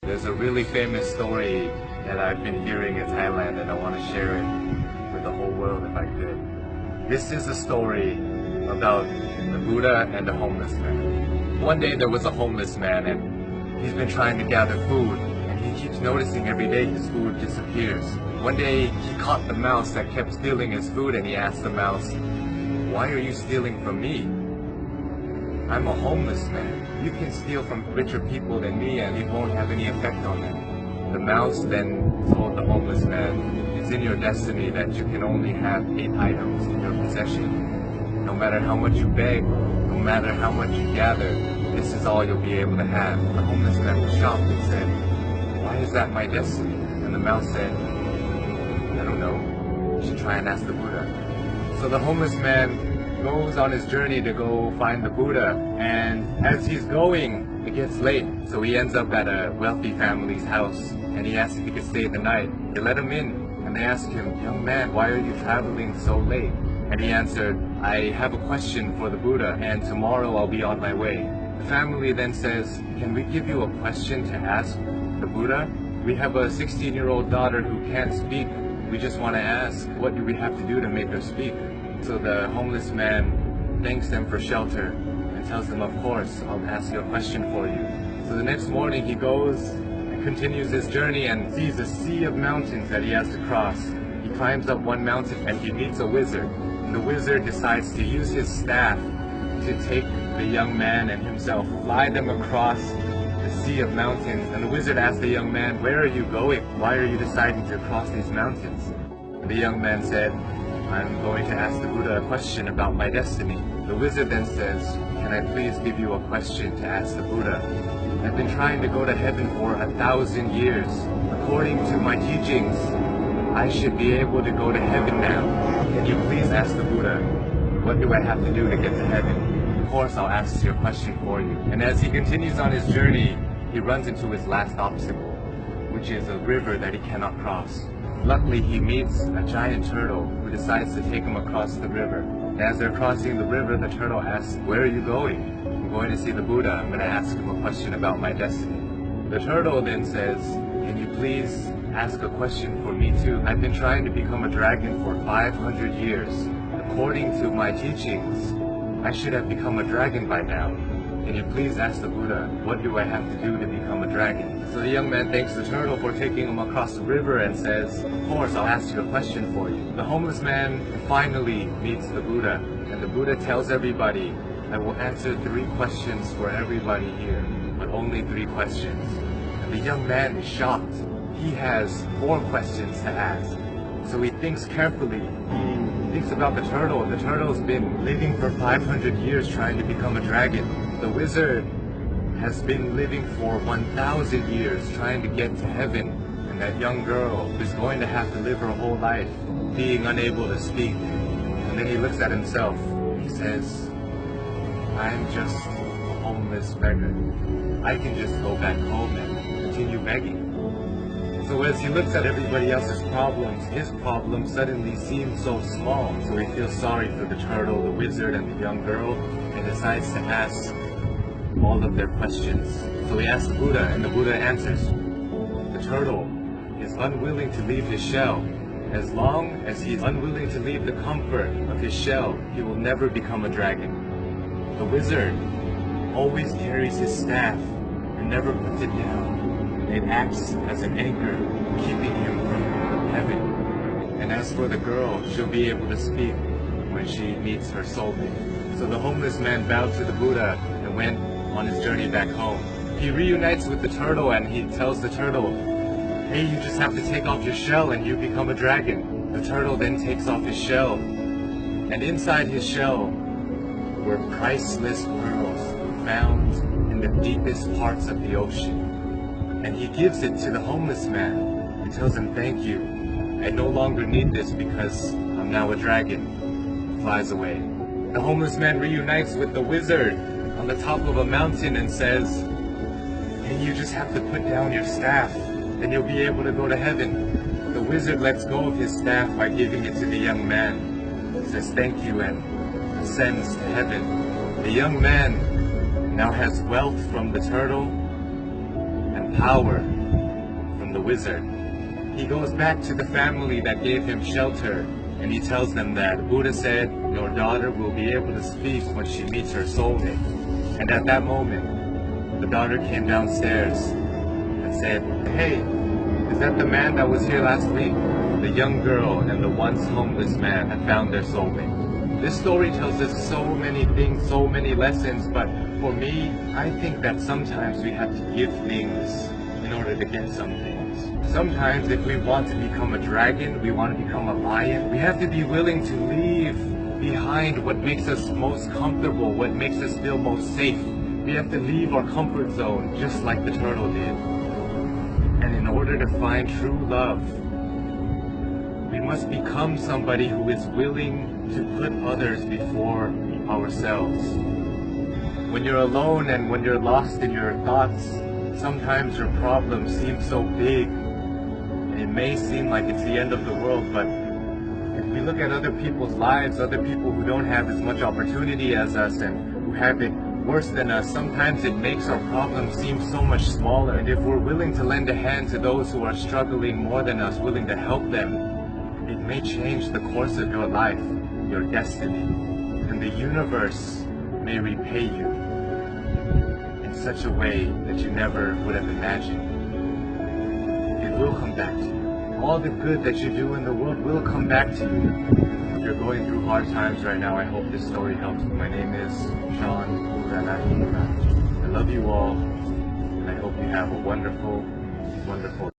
There's a really famous story that I've been hearing in Thailand, and I want to share it with the whole world if I could. This is a story about the Buddha and the homeless man. One day there was a homeless man, and he's been trying to gather food, and he keeps noticing every day his food disappears. One day he caught the mouse that kept stealing his food, and he asked the mouse, "Why are you stealing from me? I'm a homeless man. You can steal from richer people than me and it won't have any effect on them." The mouse then told the homeless man, "It's in your destiny that you can only have 8 items in your possession. No matter how much you beg, no matter how much you gather, this is all you'll be able to have." The homeless man was shocked and said, "Why is that my destiny?" And the mouse said, "I don't know. You should try and ask the Buddha." So the homeless man goes on his journey to go find the Buddha, and as he's going, it gets late, so he ends up at a wealthy family's house, and he asks if he could stay the night. They let him in, and they ask him, "Young man, why are you traveling so late?" And he answered, "I have a question for the Buddha, and tomorrow I'll be on my way." The family then says, "Can we give you a question to ask the Buddha? We have a 16-year-old daughter who can't speak. We just want to ask, what do we have to do to make her speak?" So the homeless man thanks them for shelter and tells them, "Of course, I'll ask you a question for you." So the next morning he goes and continues his journey and sees a sea of mountains that he has to cross. He climbs up one mountain and he meets a wizard. And the wizard decides to use his staff to take the young man and himself, fly them across the sea of mountains. And the wizard asks the young man, "Where are you going? Why are you deciding to cross these mountains?" And the young man said, "I'm going to ask the Buddha a question about my destiny." The wizard then says, "Can I please give you a question to ask the Buddha? I've been trying to go to heaven for 1,000 years. According to my teachings, I should be able to go to heaven now. Can you please ask the Buddha, what do I have to do to get to heaven? Of course, I'll ask your question for you." And as he continues on his journey, he runs into his last obstacle, which is a river that he cannot cross. Luckily, he meets a giant turtle who decides to take him across the river. And as they're crossing the river, the turtle asks, "Where are you going?" "I'm going to see the Buddha. I'm going to ask him a question about my destiny." The turtle then says, "Can you please ask a question for me too? I've been trying to become a dragon for 500 years. According to my teachings, I should have become a dragon by now. Can you please ask the Buddha, what do I have to do to become a dragon?" So the young man thanks the turtle for taking him across the river and says, "Of course, I'll ask you a question for you." The homeless man finally meets the Buddha, and the Buddha tells everybody, "I will answer 3 questions for everybody here, but only 3 questions." And the young man is shocked. He has 4 questions to ask. So he thinks carefully. He thinks about the turtle. The turtle's been living for 500 years trying to become a dragon. The wizard has been living for 1,000 years trying to get to heaven, and that young girl is going to have to live her whole life being unable to speak. And then he looks at himself. He says, "I'm just a homeless beggar. I can just go back home and continue begging." So as he looks at everybody else's problems, his problem suddenly seems so small. So he feels sorry for the turtle, the wizard, and the young girl, and decides to ask all of their questions. So he asks the Buddha, and the Buddha answers, "The turtle is unwilling to leave his shell. As long as he is unwilling to leave the comfort of his shell, he will never become a dragon. The wizard always carries his staff and never puts it down. It acts as an anchor, keeping him from heaven. And as for the girl, she'll be able to speak when she meets her soulmate." So the homeless man bowed to the Buddha and went on his journey back home. He reunites with the turtle and he tells the turtle, "Hey, you just have to take off your shell and you become a dragon." The turtle then takes off his shell, and inside his shell were priceless pearls found in the deepest parts of the ocean. And he gives it to the homeless man and tells him, "Thank you. I no longer need this because I'm now a dragon." Flies away. The homeless man reunites with the wizard on the top of a mountain and says, "Hey, you just have to put down your staff, then you'll be able to go to heaven." The wizard lets go of his staff by giving it to the young man. He says, "Thank you," and ascends to heaven. The young man now has wealth from the turtle and power wizard. He goes back to the family that gave him shelter, and he tells them that Buddha said your daughter will be able to speak when she meets her soulmate. And at that moment, the daughter came downstairs and said, "Hey, is that the man that was here last week?" The young girl and the once homeless man had found their soulmate. This story tells us so many things, so many lessons, but for me, I think that sometimes we have to give things in order to get some things. Sometimes if we want to become a dragon, we want to become a lion, we have to be willing to leave behind what makes us most comfortable, what makes us feel most safe. We have to leave our comfort zone just like the turtle did. And in order to find true love, we must become somebody who is willing to put others before ourselves. When you're alone and when you're lost in your thoughts, sometimes your problems seem so big. It may seem like it's the end of the world, but if we look at other people's lives, other people who don't have as much opportunity as us and who have it worse than us, sometimes it makes our problems seem so much smaller. And if we're willing to lend a hand to those who are struggling more than us, willing to help them, it may change the course of your life, your destiny, and the universe may repay you in such a way that you never would have imagined. It will come back to you. All the good that you do in the world will come back to you. If you're going through hard times right now, I hope this story helps you. My name is Sean. I love you all, and I hope you have a wonderful, wonderful